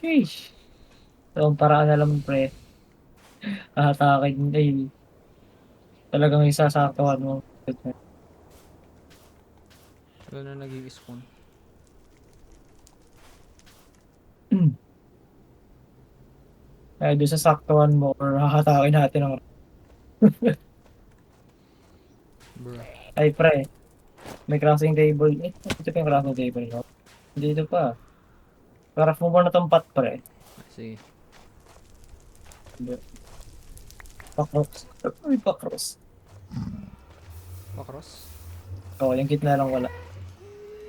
Sheesh. So, ang paraan na lang pre. Hahatakin. Ay, talagang isasaktuhan mo. Wala na nag-i-spawn. Kaya doon sa saktuhan mo or hahatakin natin ang... Bruh. Ay, pre. May crafting table. Eh, ito pa yung crafting table, no? Dito pa. Craft mo ba na tong pot, pre? Ah, sige. Pakros. Uy, pakros. Pakros. Oo, yung gitna lang wala.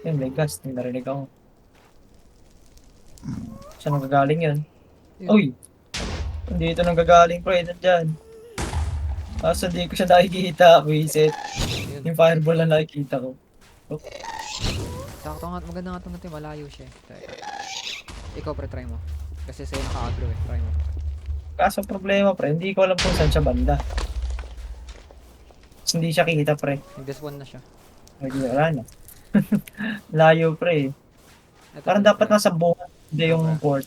Yun, may gas. Hindi narinig ako. Saan nagagaling yun? Yun. Uy! Dito nanggagaling, pre. Nandyan. Kaso hindi ko siya nakikita. Wisit. Yun. Yung fireball na nakikita ko. Oh, Sakto nga. Maganda nga itong malayo siya eh. Teka. Ikaw pre, try mo. Kasi sa'yo naka-agro eh. Try mo. kaso problema, pre. Hindi ko alam kung saan siya banda. Tapos hindi siya kita, pre. Nag-despawn na siya. Ay, wala na. Layo, pre. Ito, Parang pre, dapat try. nasa buwan. Hindi yung port.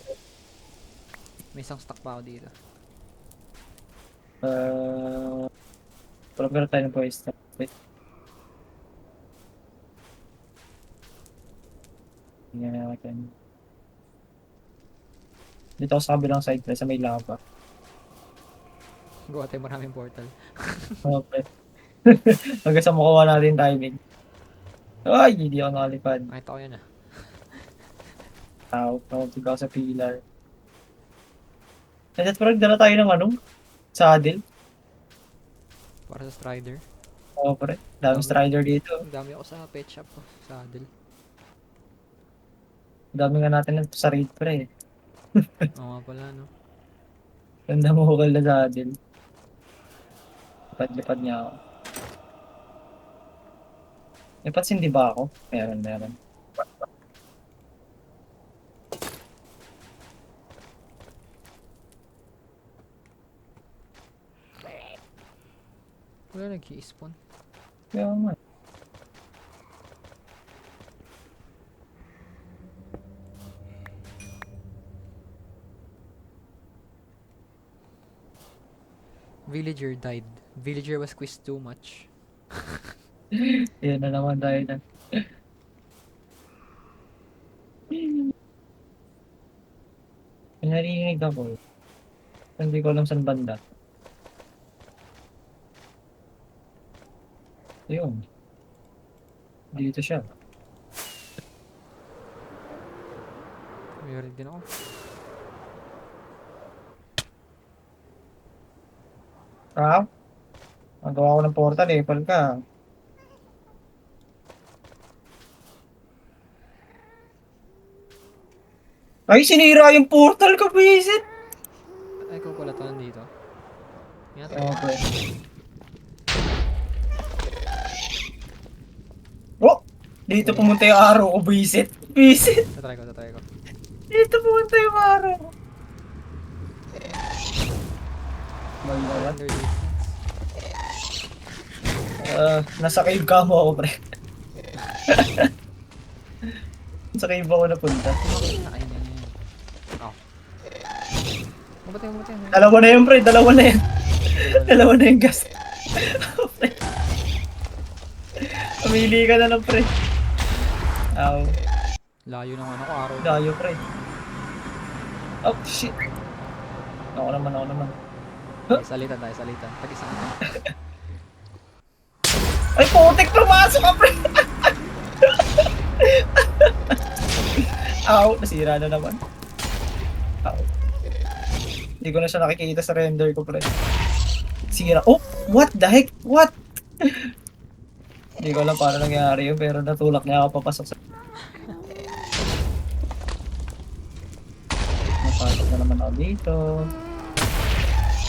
May isang stock pa ako dito. Prepare tayo ng pwesto. Wait. Tingnan natin. Dito ako sa kabilang side, pre. Sa may lava. Gawa tayo maraming portal. Okay. Hanggang sa makuha natin timing. Ay, hindi ako nakalipad. Nakita ko yan ah. Nakapag ako sa pillar. And that's parang dala tayo ng ano? Saddle. Para sa strider. Oo, pre. Daming strider dito. Ang dami ako sa pet shop ko. Saddle. Dami nga natin sa raid, pre. Oo nga pala no. Ganda mo hukal na saddle. Lipad-lipad niya ako. Lipad hindi ba ako? Meron. Wala nag-i-spawn. Kaya nga. Villager died. Villager was squeezed too much. Yan na naman tayo na. May narinig ako. Hindi ko alam saan banda. Ayun. Dito siya. Meron din ako. Ah? Magawa ko ng portal eh. Pal ka. Ay, sinira yung portal ko, visit! Ay, ikaw pala to nandito. Yan, try. Okay. Oh! Dito pumunta yung araw ko, visit. Visit! Tatry ko. Dito pumunta yung araw ko. Maglawan. Under distance. Nasa cave ka mo ako, pre. Nasa cave ako napunta. Ayun. Oh. Mabatay. Dalawa na yun, pre. Dalawa na yan. Dalawa na yung gas. Pre. Pumili ka na lang, pre. Ow. Layo ng ano ko, araw. Layo, pre. Oh, shit. Ako naman. Salitan. Tag-isa ka. Ay, putik! Pumasok ka, pre! Ow! Nasira na naman. Ow. Hindi ko na siya nakikita sa render ko, pre. Sira. Oh! What the heck? What? Hindi ko alam paano nangyari yun, pero natulak niya ako papasok sa... Napasok na naman ako dito.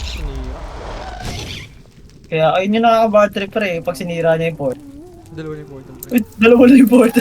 Sinira. Kaya ayun yung nakaka-bad trip, pre, pag sinira niya yung port. Dalawa na yung portal. Uy, dalawa na yung port.